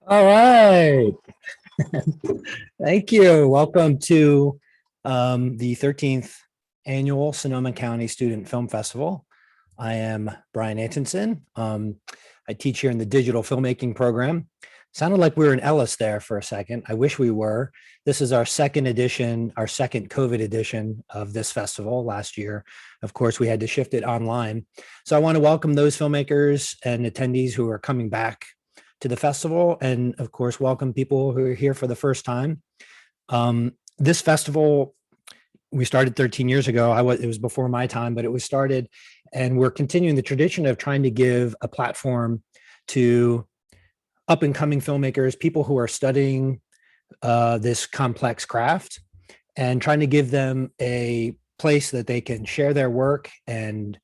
All right. Thank you. Welcome to the 13th annual Sonoma County Student Film Festival. I am Brian Antonson. I teach here in the digital filmmaking program. Sounded like we were in Ellis there for a second. I wish we were. This is our second edition, our second COVID edition of this festival last year. Of course, we had to shift it online. So I want to welcome those filmmakers and attendees who are coming back to the festival, and of course, welcome people who are here for the first time. This festival, we started 13 years ago. It was before my time, but it was started, and we're continuing the tradition of trying to give a platform to up and coming filmmakers, people who are studying this complex craft, and trying to give them a place that they can share their work and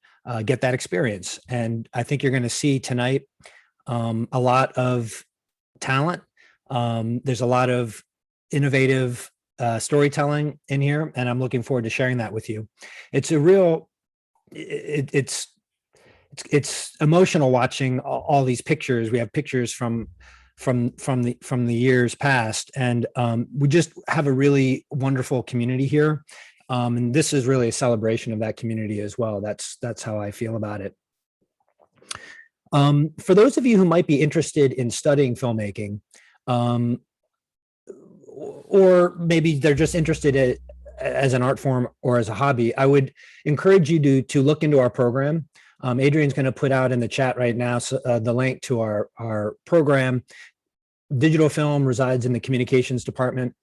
get that experience. And I think you're going to see tonight a lot of talent. There's a lot of innovative storytelling in here, and I'm looking forward to sharing that with you. It's a real, it's emotional watching all these pictures. We have pictures from the years past, and we just have a really wonderful community here. And this is really a celebration of that community as well. That's how I feel about it. For those of you who might be interested in studying filmmaking, or maybe they're just interested as an art form or as a hobby, I would encourage you to look into our program. Adrian's going to put out in the chat right now the link to our program. Digital film resides in the communications department,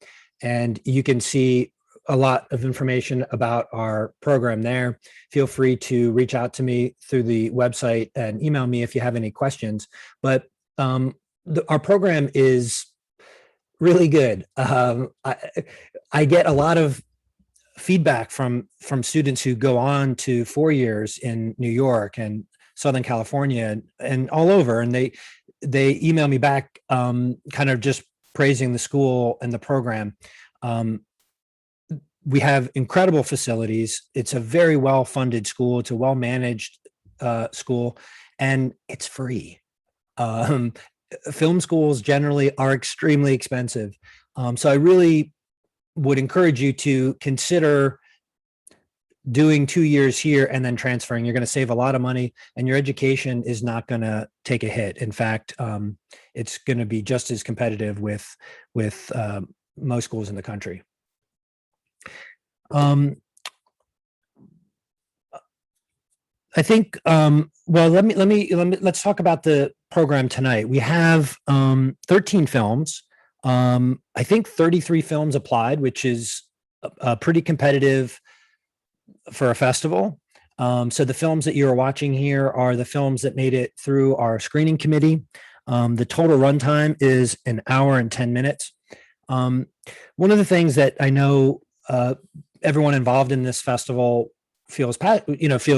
and you can see a lot of information about our program there. Feel free to reach out to me through the website and email me if you have any questions. But our program is really good. I get a lot of feedback from students who go on to 4 years in New York and Southern California and all over, and they email me back kind of just praising the school and the program. We have incredible facilities. It's a very well-funded school. It's a well-managed school, and it's free. Film schools generally are extremely expensive. So I really would encourage you to consider doing 2 years here and then transferring. You're going to save a lot of money, and your education is not going to take a hit. In fact, it's going to be just as competitive with most schools in the country. I think, well, let's talk about the program tonight. We have 13 films. I think 33 films applied, which is pretty competitive for a festival. So the films that you're watching here are the films that made it through our screening committee. The total runtime is 1 hour and 10 minutes. One of the things that I know everyone involved in this festival feels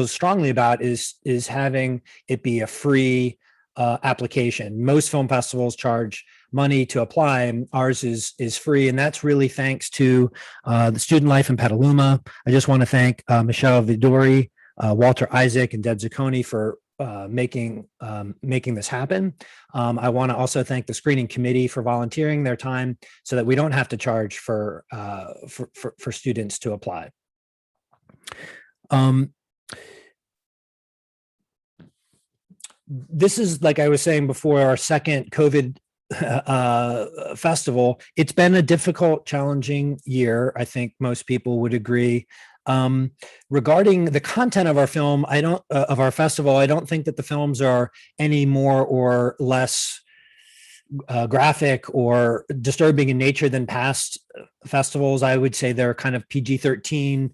strongly about is having it be a free application. Most film festivals charge money to apply, and ours is free, and that's really thanks to the Student Life in Petaluma. I just want to thank Michelle Vidori, Walter Isaac, and Deb Zucconi for making this happen. I want to also thank the screening committee for volunteering their time so that we don't have to charge for students to apply. This is, like I was saying before, our second COVID festival. It's been a difficult, challenging year. I think most people would agree. Regarding the content of our film, of our festival, I don't think that the films are any more or less graphic or disturbing in nature than past festivals. I would say they're kind of PG-13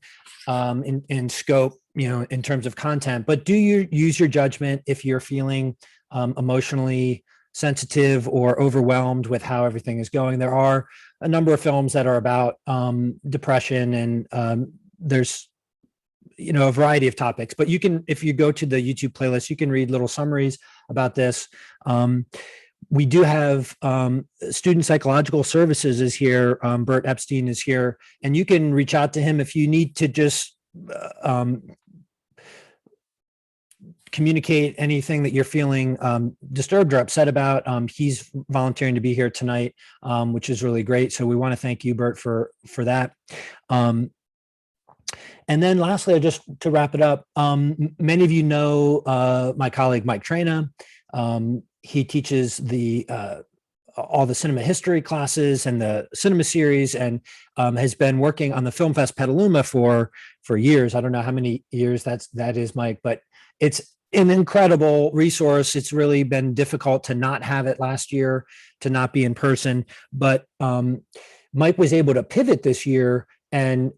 in scope, in terms of content, but do you use your judgment if you're feeling emotionally sensitive or overwhelmed with how everything is going. There are a number of films that are about depression, and there's a variety of topics, but you can, if you go to the YouTube playlist, you can read little summaries about this. We do have Student Psychological Services is here. Bert Epstein is here, and you can reach out to him if you need to just communicate anything that you're feeling disturbed or upset about. He's volunteering to be here tonight, which is really great. So we want to thank you, Bert, for that. And then lastly, just to wrap it up, many of you know my colleague, Mike Traina. He teaches all the cinema history classes and the cinema series, and has been working on the Film Fest Petaluma for years. I don't know how many years that is, Mike, but it's an incredible resource. It's really been difficult to not have it last year, to not be in person, but Mike was able to pivot this year and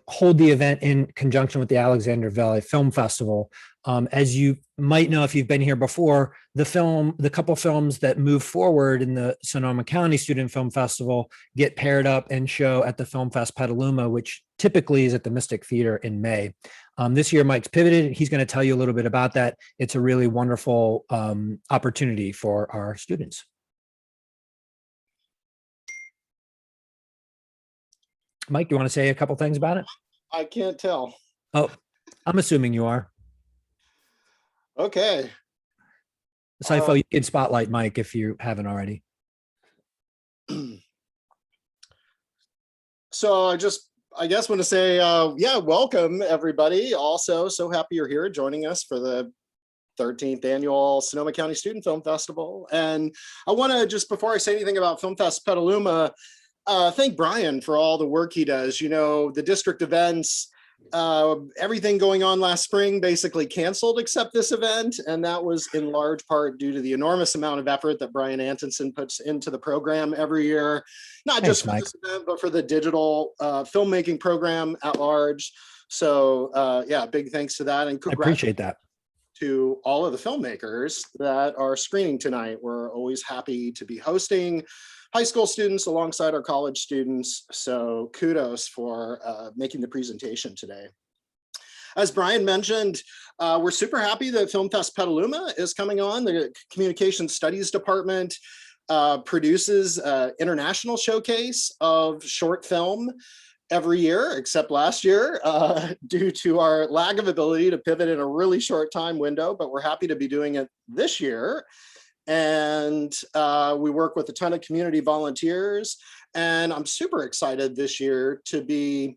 hold the event in conjunction with the Alexander Valley Film Festival. As you might know, if you've been here before, the couple films that move forward in the Sonoma County Student Film Festival get paired up and show at the Film Fest Petaluma, which typically is at the Mystic Theater in May. This year, Mike's pivoted. He's going to tell you a little bit about that. It's a really wonderful opportunity for our students. Mike, do you want to say a couple things about it? I can't tell. Oh, I'm assuming you are. Okay. Saifo, you can spotlight Mike if you haven't already. So I guess want to say, yeah, welcome everybody. Also, so happy you're here joining us for the 13th annual Sonoma County Student Film Festival. And I want to just, before I say anything about Film Fest Petaluma, thank Brian for all the work he does. You know, the district events, everything going on last spring basically canceled except this event. And that was in large part due to the enormous amount of effort that Brian Antonsen puts into the program every year, not just for this event, but for the digital filmmaking program at large. So yeah, big thanks to that. And I appreciate that. To all of the filmmakers that are screening tonight. We're always happy to be hosting high school students alongside our college students. So kudos for making the presentation today. As Brian mentioned, we're super happy that Film Fest Petaluma is coming on. The Communication Studies Department produces an international showcase of short film every year, except last year, due to our lack of ability to pivot in a really short time window, but we're happy to be doing it this year. And we work with a ton of community volunteers. And I'm super excited this year to be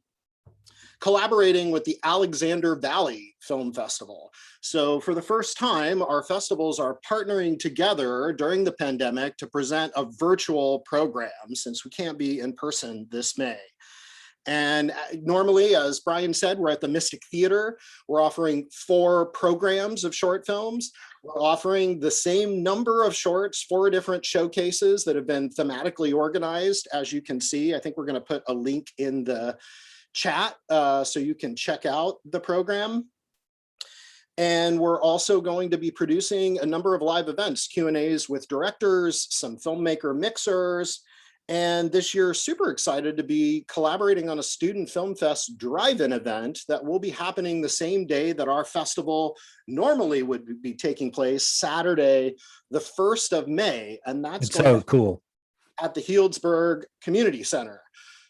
collaborating with the Alexander Valley Film Festival. So for the first time, our festivals are partnering together during the pandemic to present a virtual program since we can't be in person this May. And normally, as Brian said, we're at the Mystic Theater. We're offering 4 programs of short films. We're offering the same number of shorts, 4 different showcases that have been thematically organized. As you can see, I think we're going to put a link in the chat so you can check out the program. And we're also going to be producing a number of live events, Q&As with directors, some filmmaker mixers. And this year, super excited to be collaborating on a Student Film Fest drive-in event that will be happening the same day that our festival normally would be taking place, Saturday, the 1st of May. And that's so cool at the Healdsburg Community Center.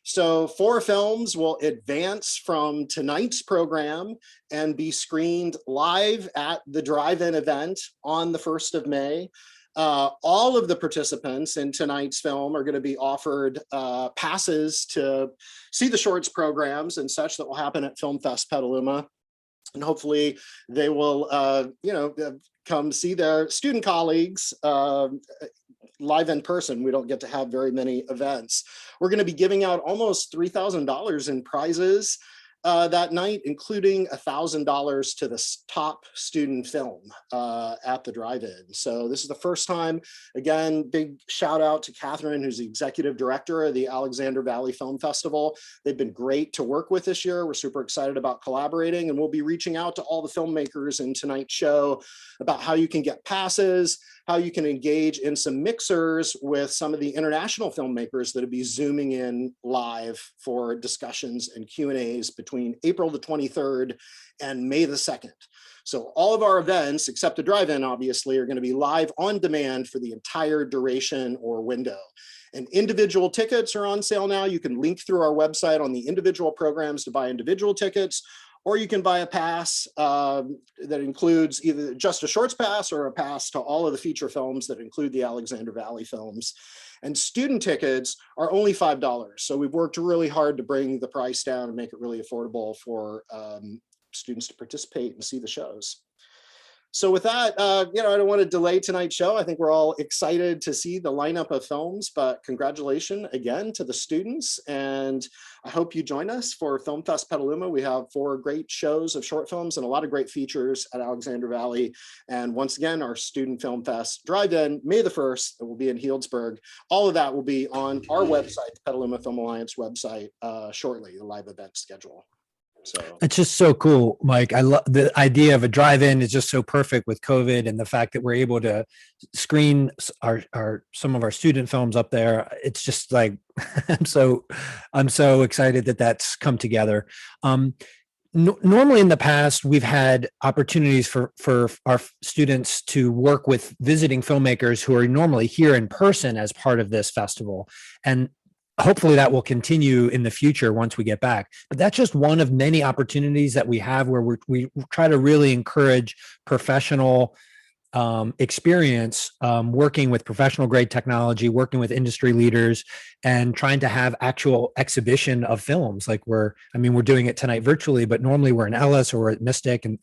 So 4 films will advance from tonight's program and be screened live at the drive-in event on the 1st of May. All of the participants in tonight's film are going to be offered passes to see the shorts programs and such that will happen at Film Fest Petaluma. And hopefully they will, come see their student colleagues live in person. We don't get to have very many events. We're going to be giving out almost $3,000 in prizes that night, including $1,000 to the top student film at the drive-in. So this is the first time. Again, big shout out to Catherine, who's the executive director of the Alexander Valley Film Festival. They've been great to work with this year. We're super excited about collaborating, and we'll be reaching out to all the filmmakers in tonight's show about how you can get passes, how you can engage in some mixers with some of the international filmmakers that will be zooming in live for discussions and Q&As between April the 23rd and May the 2nd. So all of our events, except the drive-in, obviously, are going to be live on demand for the entire duration or window. And individual tickets are on sale now. You can link through our website on the individual programs to buy individual tickets, or you can buy a pass that includes either just a shorts pass or a pass to all of the feature films that include the Alexander Valley films. And student tickets are only $5. So we've worked really hard to bring the price down and make it really affordable for students to participate and see the shows. So with that, I don't want to delay tonight's show. I think we're all excited to see the lineup of films, but congratulations again to the students. And I hope you join us for Film Fest Petaluma. We have 4 great shows of short films and a lot of great features at Alexander Valley. And once again, our Student Film Fest drive-in, May the 1st, it will be in Healdsburg. All of that will be on our website, the Petaluma Film Alliance website, shortly, the live event schedule. So it's just so cool, Mike. I love the idea of a drive-in is just so perfect with COVID and the fact that we're able to screen some of our student films up there. It's just like I'm so excited that that's come together. Normally in the past, we've had opportunities for our students to work with visiting filmmakers who are normally here in person as part of this festival. And hopefully that will continue in the future once we get back. But that's just one of many opportunities that we have where we try to really encourage professional experience, working with professional grade technology, working with industry leaders, and trying to have actual exhibition of films. Like we're doing it tonight virtually, but normally we're in Ellis or we're at Mystic, and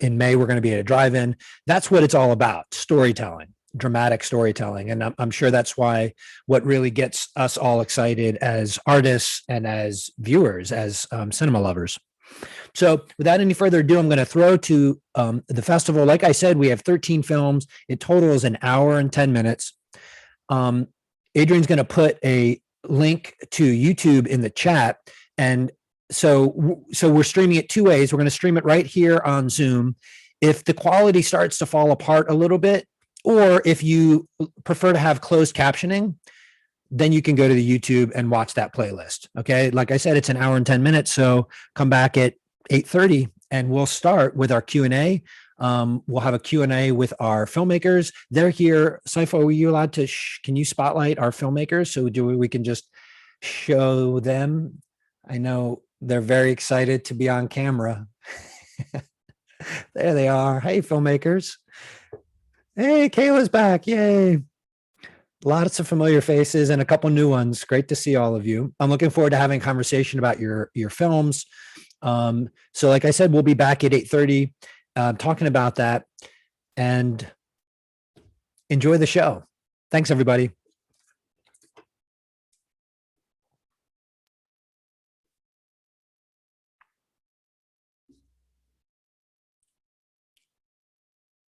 in May we're going to be at a drive-in. That's what it's all about: storytelling, dramatic storytelling. And I'm sure that's why what really gets us all excited as artists and as viewers, as cinema lovers. So without any further ado, I'm going to throw to the festival. Like I said, we have 13 films. It totals an hour and 10 minutes. Adrian's going to put a link to YouTube in the chat. And so we're streaming it 2 ways. We're going to stream it right here on Zoom. If the quality starts to fall apart a little bit, or if you prefer to have closed captioning, then you can go to the YouTube and watch that playlist. Okay. Like I said, it's an hour and 10 minutes. So come back at 8:30 and we'll start with our Q&A. We'll have a Q&A with our filmmakers. They're here. Saifo, were you allowed to, can you spotlight our filmmakers? So we can just show them. I know they're very excited to be on camera. There they are. Hey, filmmakers. Hey, Kayla's back. Yay. Lots of familiar faces and a couple new ones. Great to see all of you. I'm looking forward to having a conversation about your films. So like I said, we'll be back at 8:30 talking about that, and enjoy the show. Thanks, everybody.